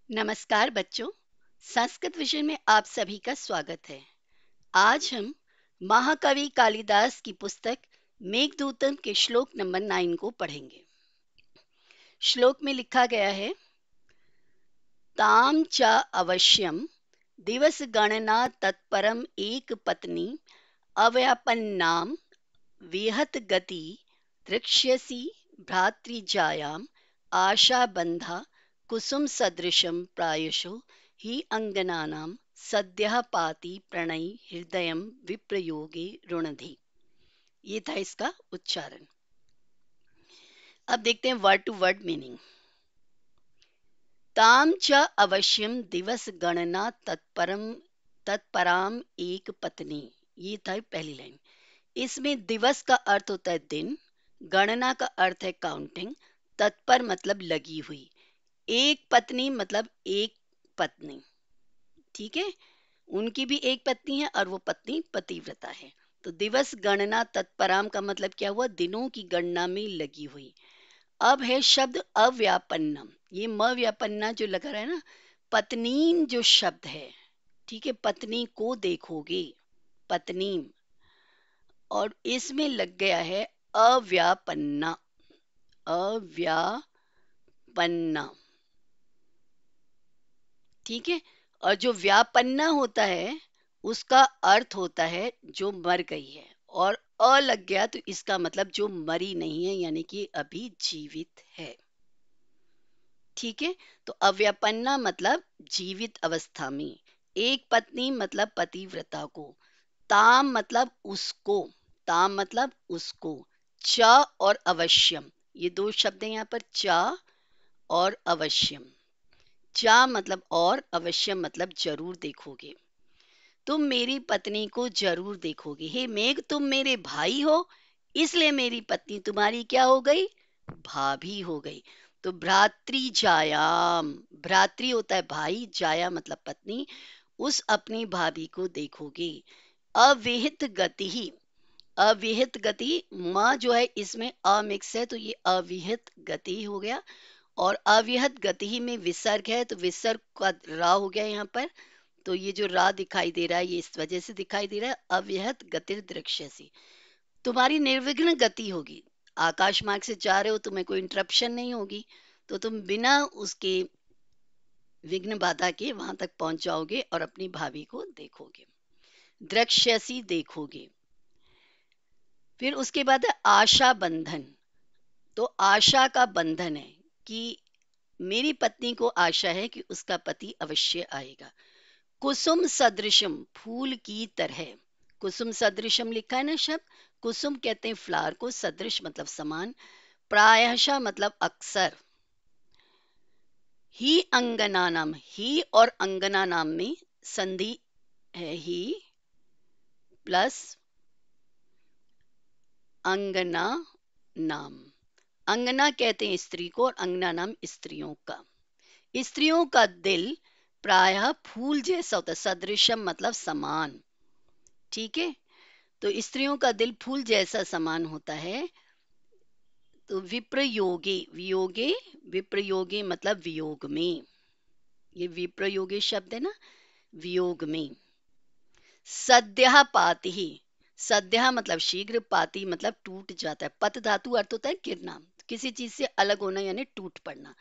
नमस्कार बच्चों। संस्कृत विषय में आप सभी का स्वागत है। आज हम महाकवि कालिदास की पुस्तक मेघदूतम के श्लोक नंबर 9 को पढ़ेंगे। श्लोक में लिखा गया है, ताम च अवश्यम दिवस गणना तत्परम एक पत्नी अव्यापन्नाम विहत गति द्रक्ष्यसि भ्रातृजायाम आशा बंधा कुसुम सदृशम प्रायशो ही अंगनानां सद्यः पाति प्रणयी हृदयम विप्रयोगे रुणधि। ये था इसका उच्चारण। अब देखते हैं वर्ड टू वर्ड मीनिंग। ताम च अवश्यम दिवस गणना तत्परम तत्पराम एक पत्नी। ये था पहली लाइन। इसमें दिवस का अर्थ होता है दिन, गणना का अर्थ है काउंटिंग, तत्पर मतलब लगी हुई, एक पत्नी मतलब एक पत्नी। ठीक है, उनकी भी एक पत्नी है और वो पत्नी पतिव्रता है। तो दिवस गणना तत्पराम का मतलब क्या हुआ? दिनों की गणना में लगी हुई। अब है शब्द अव्यापन्नम। ये म व्यापन्ना जो लगा रहा है ना, पत्नी जो शब्द है, ठीक है, पत्नी को देखोगे, पत्नी, और इसमें लग गया है अव्यापन्ना। अव्यापन्ना, ठीक है। और जो व्यापन्ना होता है उसका अर्थ होता है जो मर गई है, और अ लग गया तो इसका मतलब जो मरी नहीं है, यानी कि अभी जीवित है। ठीक है, तो अव्यापन्ना मतलब जीवित अवस्था में, एक पत्नी मतलब पतिव्रता को, ताम मतलब उसको, ताम मतलब उसको, च और अवश्यम, ये दो शब्द हैं यहाँ पर, च और अवश्यम। चा मतलब और, अवश्यम मतलब जरूर देखोगे। तुम मेरी पत्नी को जरूर देखोगे। हे मेघ, तुम मेरे भाई हो, इसलिए मेरी पत्नी तुम्हारी क्या हो गई? भाभी हो गई। तो भ्रातृ जायाम, भ्रातृ होता है भाई, जाया मतलब पत्नी, उस अपनी भाभी को देखोगे। अविहित गति ही, अविहित गति, म जो है इसमें अमिक्स है तो ये अविहित गति हो गया, और अविहित गति ही में विसर्ग है तो विसर्ग का रा हो गया यहाँ पर। तो ये जो रा दिखाई दे रहा है ये इस वजह से दिखाई दे रहा है, अव्यहत गतिर दृक्ष्यसि, तुम्हारी निर्विघ्न गति होगी। आकाश मार्ग से जा रहे हो, तुम्हें कोई इंटरप्शन नहीं होगी, तो तुम बिना उसके विघ्न बाधा के वहां तक पहुंच जाओगे और अपनी भाभी को देखोगे। द्रक्ष्यसि देखोगे। फिर उसके बाद है आशा बंधन। तो आशा का बंधन है कि मेरी पत्नी को आशा है कि उसका पति अवश्य आएगा। कुसुम सदृशम, फूल की तरह। कुसुम सदृशम लिखा है ना शब्द, कुसुम कहते हैं फ्लावर को, सदृश मतलब समान, प्रायशः मतलब अक्सर, ही अंगना नाम, ही और अंगना नाम में संधि है, ही प्लस अंगना नाम। अंगना कहते हैं स्त्री को और अंगना नाम स्त्रियों का। स्त्रियों का दिल प्रायः फूल जैसा होता है, सदृशम मतलब समान। ठीक है, तो स्त्रियों का दिल फूल जैसा समान होता है। तो विप्रयोगे, वियोगे, विप्रयोगे मतलब वियोग में, ये विप्रयोगे शब्द है ना, वियोग में। सद्यः पाति ही, सद्यः मतलब शीघ्र, पाति मतलब टूट जाता है, पत धातु अर्थ होता है गिरना, किसी चीज से अलग होना यानी टूट पड़ना।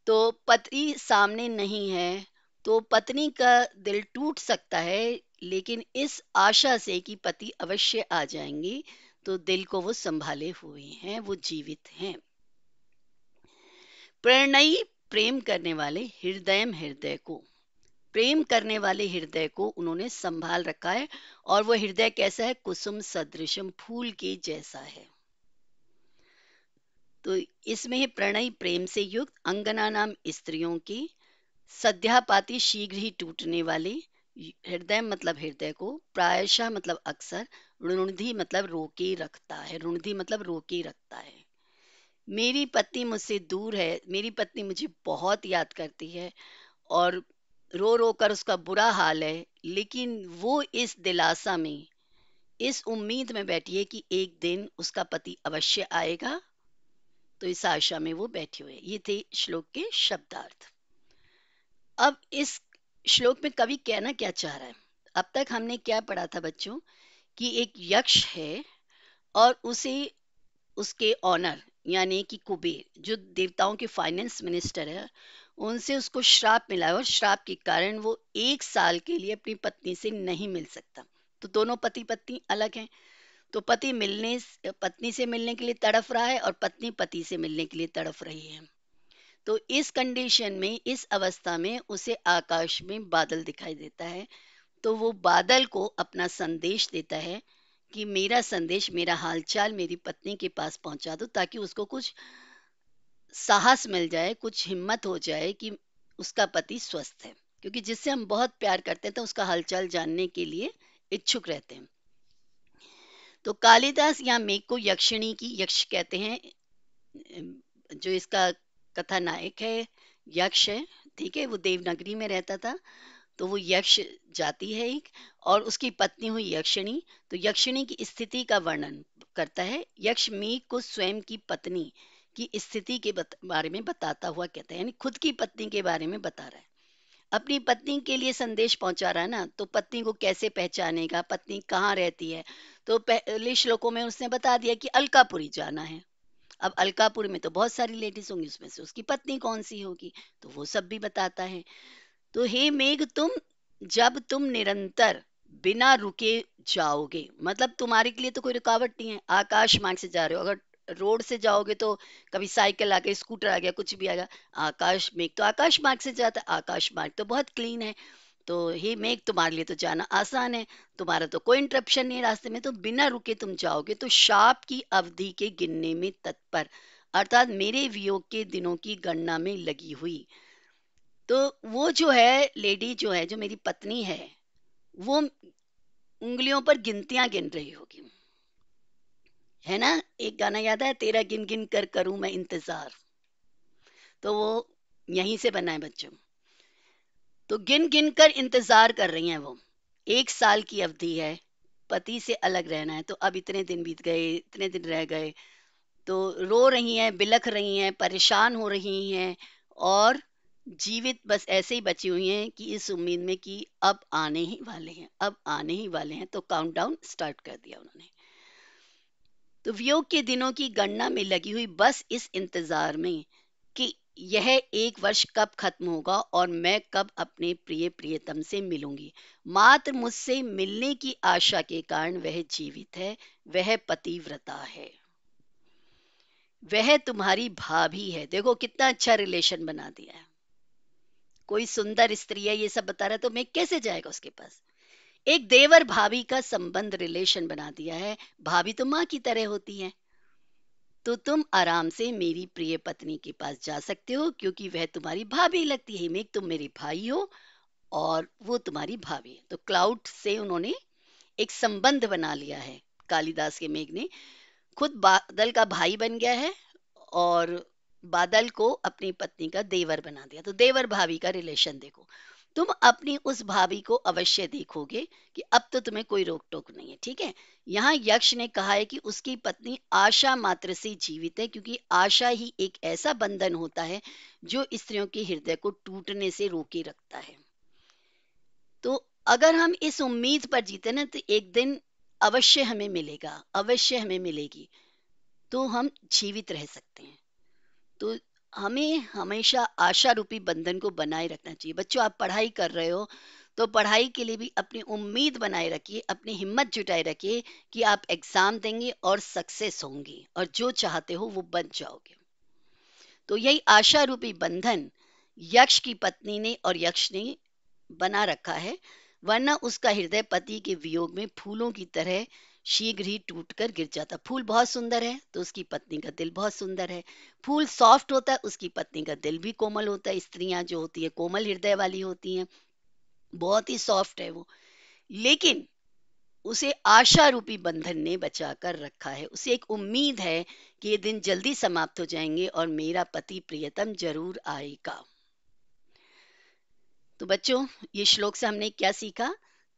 तो पति सामने नहीं है तो पत्नी का दिल टूट सकता है, लेकिन इस आशा से कि पति अवश्य आ जाएंगे तो दिल को वो संभाले हुए हैं, वो जीवित हैं। प्रणयी, प्रेम करने वाले, हृदय, हृदय को, प्रेम करने वाले हृदय को उन्होंने संभाल रखा है, और वो हृदय कैसा है? कुसुम सदृशम, फूल के जैसा है। तो इसमें है प्रणय, प्रेम से युक्त, अंगना नाम स्त्रियों की, सद्यापाती शीघ्र ही टूटने वाले, हृदय मतलब हृदय को, प्रायशः मतलब अक्सर, रुणधि मतलब रोके रखता है, रुणधि मतलब रोके रखता है। मेरी पत्नी मुझसे दूर है, मेरी पत्नी मुझे बहुत याद करती है और रो रो कर उसका बुरा हाल है, लेकिन वो इस दिलासा में, इस उम्मीद में बैठी है कि एक दिन उसका पति अवश्य आएगा, तो इस आशा में वो बैठी हुई है। ये थे श्लोक के शब्दार्थ। अब इस श्लोक में कवि कहना क्या चाह रहा है? अब तक हमने क्या पढ़ा था बच्चों, कि एक यक्ष है और उसे उसके ऑनर यानी कि कुबेर जो देवताओं के फाइनेंस मिनिस्टर है, उनसे उसको श्राप मिला है और श्राप के कारण वो 1 साल के लिए अपनी पत्नी से नहीं मिल सकता। तो दोनों पति पत्नी अलग हैं। तो पत्नी से मिलने के लिए तड़फ रहा है और पत्नी पति से मिलने के लिए तड़फ रही है। तो इस कंडीशन में, इस अवस्था में उसे आकाश में बादल दिखाई देता है। तो वो बादल को अपना संदेश देता है कि मेरा संदेश, मेरा हालचाल मेरी पत्नी के पास पहुंचा दो, ताकि उसको कुछ साहस मिल जाए, कुछ हिम्मत हो जाए कि उसका पति स्वस्थ है। क्योंकि जिससे हम बहुत प्यार करते हैं तो उसका हालचाल जानने के लिए इच्छुक रहते हैं। तो कालिदास यहाँ मेघ को यक्षिणी की, यक्ष कहते हैं, जो इसका कथानायक है यक्ष है। ठीक है, वो देवनगरी में रहता था। तो वो यक्ष जाति है एक, और उसकी पत्नी हुई यक्षिणी। तो यक्षिणी की स्थिति का वर्णन करता है। यक्ष मेघ को स्वयं की पत्नी की स्थिति के बारे में बताता हुआ कहता है, यानी खुद की पत्नी के बारे में बता रहा है। अपनी पत्नी के लिए संदेश पहुंचा रहा है ना, तो पत्नी को कैसे पहचानेगा, पत्नी कहाँ रहती है? तो पहले श्लोकों में उसने बता दिया कि अलकापुरी जाना है। अब अलकापुरी में तो बहुत सारी लेडीज होंगी, उसमें से उसकी पत्नी कौन सी होगी, तो वो सब भी बताता है। तो हे मेघ, जब तुम निरंतर बिना रुके जाओगे, मतलब तुम्हारे के लिए तो कोई रुकावट नहीं है, आकाश मार्ग से जा रहे हो। अगर रोड से जाओगे तो कभी साइकिल आ गई, स्कूटर आ गया, कुछ भी आ गया। आकाश मेघ तो आकाश मार्ग से जाता है, आकाश मार्ग तो बहुत क्लीन है। तो हे मेघ, तुम्हारे लिए तो जाना आसान है, तुम्हारा तो कोई इंटरप्शन नहीं है रास्ते में, तो बिना रुके तुम जाओगे तो शाप की अवधि के गिनने में तत्पर, अर्थात मेरे वियोग के दिनों की गणना में लगी हुई। तो वो जो है लेडी, जो है, जो मेरी पत्नी है, वो उंगलियों पर गिनतियां गिन रही होगी। है ना? एक गाना याद है, तेरा गिन गिन कर करूं मैं इंतजार। तो वो यहीं से बना है बच्चों। तो गिन गिन कर इंतजार कर रही हैं वो। 1 साल की अवधि है, पति से अलग रहना है। तो अब इतने दिन बीत गए, इतने दिन रह गए। तो रो रही हैं, बिलख रही हैं, परेशान हो रही हैं, और जीवित बस ऐसे ही बची हुई हैं कि इस उम्मीद में कि अब आने ही वाले हैं, अब आने ही वाले हैं। तो काउंटडाउन स्टार्ट कर दिया उन्होंने। तो वियोग के दिनों की गणना में लगी हुई, बस इस इंतजार में कि यह 1 वर्ष कब खत्म होगा और मैं कब अपने प्रिय प्रियतम से मिलूंगी। मात्र मुझसे मिलने की आशा के कारण वह जीवित है, वह पतिव्रता है, वह तुम्हारी भाभी है। देखो कितना अच्छा रिलेशन बना दिया है। कोई सुंदर स्त्री है, ये सब बता रहा है, तो मैं कैसे जाएगा उसके पास? एक देवर भाभी का संबंध, रिलेशन बना दिया है। भाभी तो माँ की तरह होती है। तो तुम आराम से मेरी प्रिय पत्नी के पास जा सकते हो, क्योंकि वह तुम्हारी भाभी लगती है। मेघ, तुम मेरे भाई हो और वो तुम्हारी भाभी है। तो क्लाउड से उन्होंने एक संबंध बना लिया है। कालिदास के मेघ ने खुद बादल का भाई बन गया है, और बादल को अपनी पत्नी का देवर बना दिया। तो देवर भाभी का रिलेशन देखो। तुम अपनी उस भाभी को अवश्य देखोगे कि अब तो तुम्हें कोई रोक टोक नहीं है। ठीक है, यहाँ यक्ष ने कहा है कि उसकी पत्नी आशा मात्र से जीवित है, क्योंकि आशा ही एक ऐसा बंधन होता है जो स्त्रियों के हृदय को टूटने से रोके रखता है। तो अगर हम इस उम्मीद पर जीते ना, तो एक दिन अवश्य हमें मिलेगा, अवश्य हमें मिलेगी, तो हम जीवित रह सकते हैं। तो हमें हमेशा आशा रूपी बंधन को बनाए रखना चाहिए। बच्चों, आप पढ़ाई कर रहे हो तो पढ़ाई के लिए भी अपनी उम्मीद बनाए रखिए, अपनी हिम्मत जुटाए रखिए कि आप एग्जाम देंगे और सक्सेस होंगे, और जो चाहते हो वो बन जाओगे। तो यही आशा रूपी बंधन यक्ष की पत्नी ने और यक्ष ने बना रखा है, वरना उसका हृदय पति के वियोग में फूलों की तरह शीघ्र ही टूटकर गिर जाता। फूल बहुत सुंदर है तो उसकी पत्नी का दिल बहुत सुंदर है। फूल सॉफ्ट होता है, उसकी पत्नी का दिल भी कोमल होता है। स्त्रियां जो होती है कोमल हृदय वाली होती हैं, बहुत ही सॉफ्ट है वो। लेकिन उसे आशा रूपी बंधन ने बचा कर रखा है। उसे एक उम्मीद है कि ये दिन जल्दी समाप्त हो जाएंगे और मेरा पति प्रियतम जरूर आएगा। तो बच्चों, ये श्लोक से हमने क्या सीखा?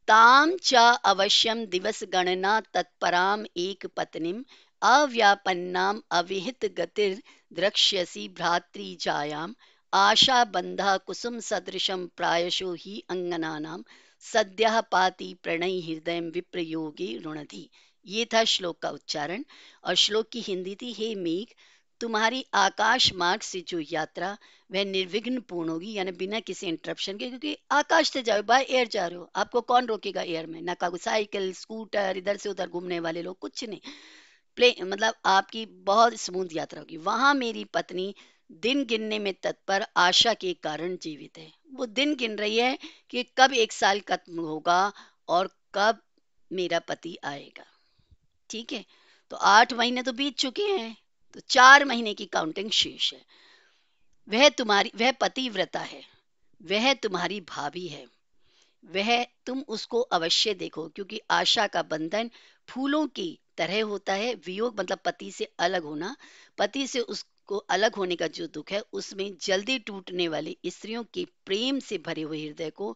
ताम च अवश्यम दिवस गणना तत्पराम एक पत्नीम अव्यापन्नाम अविहित गतिर द्रक्ष्यसि भ्रातृ जायाम आशा बंधा कुसुम सदृशम प्रायशो ही अंगनानाम सद्यः पाति प्रणय हृदय विप्रयोगे रुणधि। ये था श्लोक का उच्चारण। और श्लोक की हिंदी थी, हे मेघ, तुम्हारी आकाश मार्ग से जो यात्रा वह निर्विघ्न पूर्ण होगी, यानी बिना किसी इंटरप्शन के, क्योंकि आकाश से जाओ, बाय एयर जा रहे हो, आपको कौन रोकेगा एयर में? ना का साइकिल स्कूटर इधर से उधर घूमने वाले लोग, कुछ नहीं। प्ले मतलब आपकी बहुत स्मूथ यात्रा होगी। वहां मेरी पत्नी दिन गिनने में तत्पर आशा के कारण जीवित है। वो दिन गिन रही है कि कब एक साल खत्म होगा और कब मेरा पति आएगा। ठीक है, तो 8 महीने तो बीत चुके हैं, तो 4 महीने की काउंटिंग शेष है। वह पतिव्रता है, वह तुम्हारी भाभी है, वह तुम उसको अवश्य देखो, क्योंकि आशा का बंधन फूलों की तरह होता है। वियोग मतलब पति से अलग होना। पति से उसको अलग होने का जो दुख है, उसमें जल्दी टूटने वाली स्त्रियों के प्रेम से भरे हुए हृदय को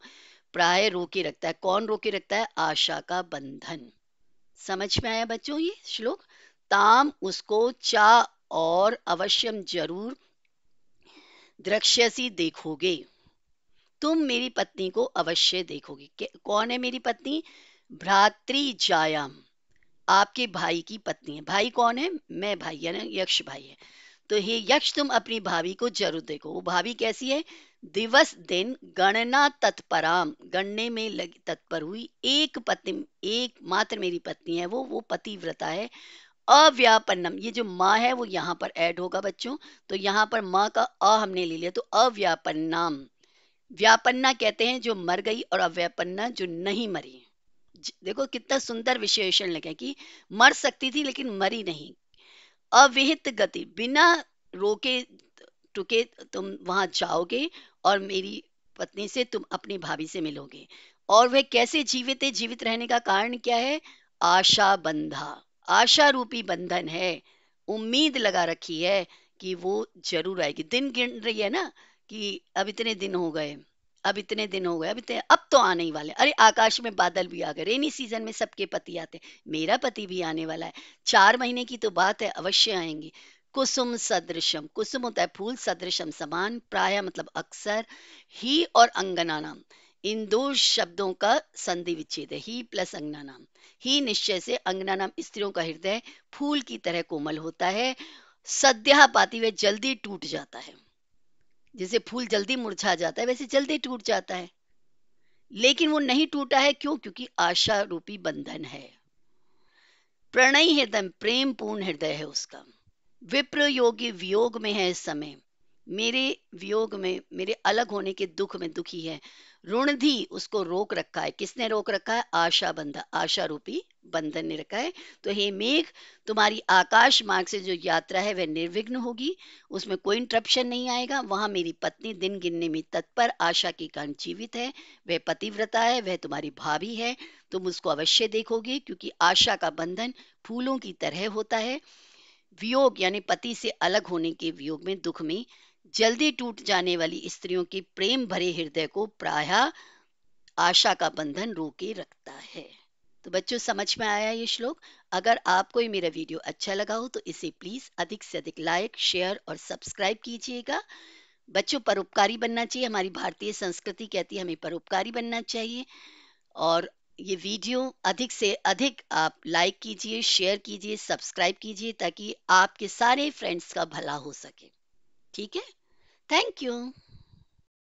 प्राय रोके रखता है। कौन रोके रखता है? आशा का बंधन। समझ में आया बच्चों ये श्लोक? ताम उसको चा और अवश्यम जरूर द्रक्ष्यसी देखोगे। तुम मेरी पत्नी को अवश्य देखोगे। कौन है मेरी पत्नी? भ्रातृ जायाम, आपके भाई की पत्नी है। भाई कौन है? मैं भाई, यानी यक्ष भाई है। तो हे यक्ष, तुम अपनी भाभी को जरूर देखो। वो भाभी कैसी है? दिवस दिन गणना तत्पराम, गणने में लगी तत्पर हुई, एक पत्नी, एक मात्र मेरी पत्नी है वो पतिव्रता है। अव्यापन्नम, ये जो माँ है वो यहाँ पर ऐड होगा बच्चों। तो यहाँ पर माँ का अ हमने ले लिया, तो अव्यापन्नाम। व्यापन्ना कहते हैं जो मर गई, और अव्यापन्ना जो नहीं मरी। देखो कितना सुंदर विशेषण लगे कि मर सकती थी लेकिन मरी नहीं। अविहित गति, बिना रोके टुके तुम वहां जाओगे और मेरी पत्नी से तुम अपनी भाभी से मिलोगे। और वह कैसे जीवित है? जीवित रहने का कारण क्या है? आशा बंधा, आशा रूपी बंधन है। उम्मीद लगा रखी है कि वो जरूर आएगी। दिन गिन रही है ना कि अब इतने दिन हो गए, अब इतने दिन हो गए, अब तो आने ही वाले। अरे आकाश में बादल भी आ गए, रेनी सीजन में सबके पति आते हैं, मेरा पति भी आने वाला है। 4 महीने की तो बात है, अवश्य आएंगे। कुसुम सदृशम, कुसुम होता है फूल, सदृशम समान, प्राय मतलब अक्सर, ही और अंगना नाम, इन दो शब्दों का संधि विच्छेद है, ही प्लस अंगना नाम। ही निश्चय से, अंगना नाम स्त्रियों का हृदय फूल की तरह कोमल होता है। सद्या पाती हुए जल्दी टूट जाता है, जैसे फूल जल्दी मुरझा जाता है वैसे जल्दी टूट जाता है। लेकिन वो नहीं टूटा है, क्यों? क्योंकि आशा रूपी बंधन है। प्रणय हृदय, प्रेम पूर्ण हृदय है उसका। विप्र योगी वियोग में है इस समय, मेरे वियोग में, मेरे अलग होने के दुख में दुखी है। ऋणधि, उसको रोक रखा है। किसने रोक रखा है? आशा बंधन, आशा रूपी बंधन ने रखा है। तो हे मेघ, तुम्हारी आकाश मार्ग से जो यात्रा है वह निर्विघ्न होगी, उसमें कोई इंटरप्शन नहीं आएगा। वहां मेरी पत्नी दिन गिनने में तत्पर आशा के कारण जीवित है, वह पतिव्रता है, वह तुम्हारी भाभी है, तुम उसको अवश्य देखोगे, क्योंकि आशा का बंधन फूलों की तरह होता है। वियोग यानी पति से अलग होने के वियोग में, दुख में जल्दी टूट जाने वाली स्त्रियों के प्रेम भरे हृदय को प्रायः आशा का बंधन रोके रखता है। तो बच्चों समझ में आया ये श्लोक? अगर आपको ये मेरा वीडियो अच्छा लगा हो तो इसे प्लीज अधिक से अधिक लाइक, शेयर और सब्सक्राइब कीजिएगा। बच्चों, परोपकारी बनना चाहिए, हमारी भारतीय संस्कृति कहती है हमें परोपकारी बनना चाहिए। और ये वीडियो अधिक से अधिक आप लाइक कीजिए, शेयर कीजिए, सब्सक्राइब कीजिए, ताकि आपके सारे फ्रेंड्स का भला हो सके। ठीक है? Thank you.